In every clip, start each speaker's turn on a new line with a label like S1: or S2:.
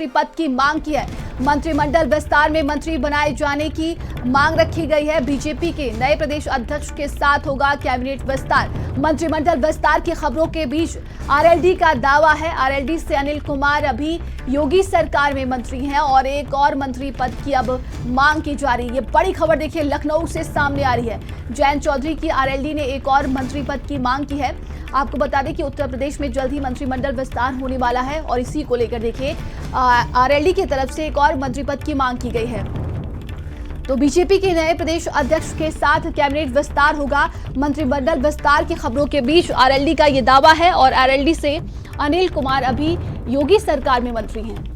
S1: पद की मांग की है। मंत्रिमंडल विस्तार में मंत्री बनाए जाने की मांग रखी गई है। बीजेपी के नए प्रदेश अध्यक्ष के साथ होगा कैबिनेट विस्तार। मंत्रिमंडल विस्तार की खबरों के बीच आरएलडी का दावा है। आरएलडी से अनिल कुमार अभी योगी सरकार में मंत्री हैं और एक और मंत्री पद की अब मांग की जा रही है। ये बड़ी खबर देखिए लखनऊ से सामने आ रही है। जयंत चौधरी की आरएलडी ने एक और मंत्री पद की मांग की है। आपको बता दें कि उत्तर प्रदेश में जल्द ही मंत्रिमंडल विस्तार होने वाला है और इसी को लेकर देखिए आरएलडी की तरफ से एक और मंत्री पद की मांग की गई है। तो बीजेपी के नए प्रदेश अध्यक्ष के साथ कैबिनेट विस्तार होगा। मंत्रिमंडल विस्तार की खबरों के बीच आरएलडी का यह दावा है और आरएलडी से अनिल कुमार अभी योगी सरकार में मंत्री हैं।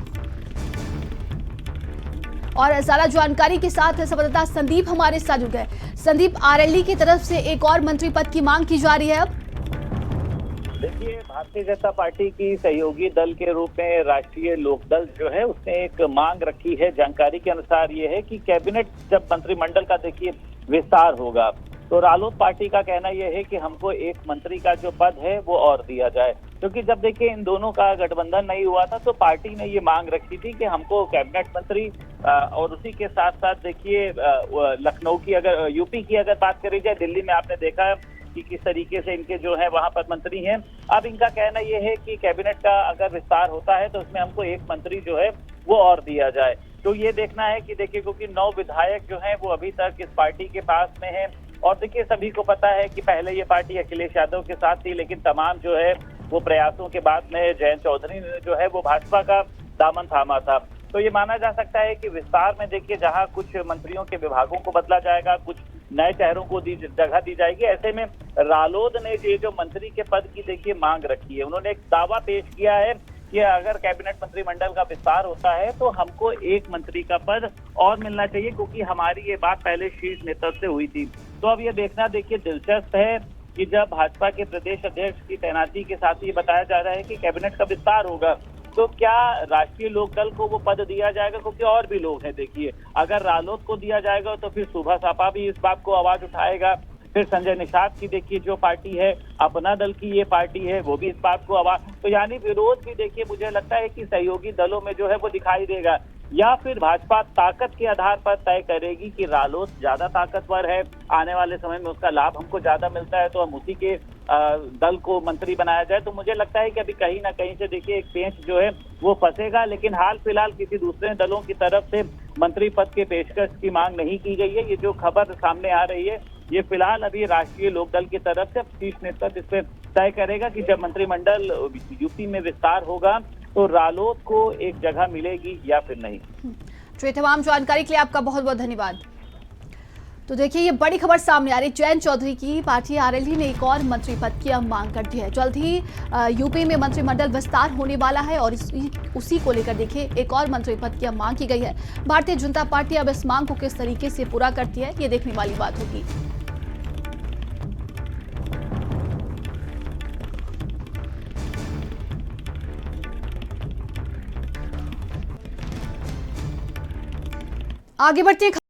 S1: और ज्यादा जानकारी के साथ संवाददाता संदीप हमारे साथ जुड़ गए। संदीप, आरएलडी की तरफ से एक और मंत्री पद की मांग की जा रही है। अब
S2: देखिए, भारतीय जनता पार्टी की सहयोगी दल के रूप में राष्ट्रीय लोकदल जो है उसने एक मांग रखी है। जानकारी के अनुसार ये है कि कैबिनेट जब मंत्रिमंडल का देखिए विस्तार होगा तो रालोद पार्टी का कहना यह है कि हमको एक मंत्री का जो पद है वो और दिया जाए, क्योंकि जब देखिए इन दोनों का गठबंधन नहीं हुआ था तो पार्टी ने ये मांग रखी थी कि हमको कैबिनेट मंत्री और उसी के साथ साथ देखिए लखनऊ की अगर यूपी की अगर बात करी जाए, दिल्ली में आपने देखा कि किस तरीके से इनके जो है वहां पर मंत्री हैं। अब इनका कहना यह है कि कैबिनेट का अगर विस्तार होता है तो उसमें हमको एक मंत्री जो है वो और दिया जाए। तो ये देखना है कि देखिए, क्योंकि 9 विधायक जो हैं वो अभी तक इस पार्टी के पास में हैं और देखिए सभी को पता है कि पहले ये पार्टी अखिलेश यादव के साथ थी, लेकिन तमाम जो है वो प्रयासों के बाद में जयंत चौधरी ने जो है वो भाजपा का दामन थामा था। तो ये माना जा सकता है कि विस्तार में देखिए जहां कुछ मंत्रियों के विभागों को बदला जाएगा, कुछ नए चेहरों को जगह दी जाएगी। ऐसे में रालोद ने ये जो मंत्री के पद की देखिए मांग रखी है, उन्होंने एक दावा पेश किया है कि अगर कैबिनेट मंत्रिमंडल का विस्तार होता है तो हमको एक मंत्री का पद और मिलना चाहिए, क्योंकि हमारी ये बात पहले शीर्ष नेतृत्व से हुई थी। तो अब ये देखना देखिए दिलचस्प है कि जब भाजपा के प्रदेश अध्यक्ष की तैनाती के साथ ये बताया जा रहा है कि कैबिनेट का विस्तार होगा तो क्या राष्ट्रीय लोकदल को वो पद दिया जाएगा, क्योंकि और भी लोग हैं। देखिए, अगर रालोद को दिया जाएगा तो फिर सुभा सापा भी इस बात को आवाज उठाएगा, फिर संजय निषाद की देखिए जो पार्टी है, अपना दल की ये पार्टी है, वो भी इस बात को आवाज, तो यानी विरोध भी देखिए मुझे लगता है कि सहयोगी दलों में जो है वो दिखाई देगा। या फिर भाजपा ताकत के आधार पर तय करेगी कि रालोद ज्यादा ताकतवर है, आने वाले समय में उसका लाभ हमको ज्यादा मिलता है तो हम उसी के दल को मंत्री बनाया जाए। तो मुझे लगता है कि अभी कहीं ना कहीं से देखिए एक पेंच जो है वो फंसेगा, लेकिन हाल फिलहाल किसी दूसरे दलों की तरफ से मंत्री पद के पेशकश की मांग नहीं की गई है। ये जो खबर सामने आ रही है ये फिलहाल अभी राष्ट्रीय लोकदल की तरफ से शीर्ष नेतृत्व इस पर तय करेगा कि जब मंत्रिमंडल यूपी में विस्तार होगा तो रालोद को एक जगह मिलेगी या फिर नहीं।
S1: तो ये तमाम जानकारी के लिए आपका बहुत बहुत धन्यवाद। तो देखिए ये बड़ी खबर सामने आ रही है। जयंत चौधरी की पार्टी आरएलडी ने एक और मंत्री पद की अब मांग कर दी है। जल्द ही यूपी में मंत्रिमंडल विस्तार होने वाला है और उसी को लेकर देखिए एक और मंत्री पद की अब मांग की गई है। भारतीय जनता पार्टी अब इस मांग को किस तरीके से पूरा करती है ये देखने वाली बात होगी। आगे बढ़ते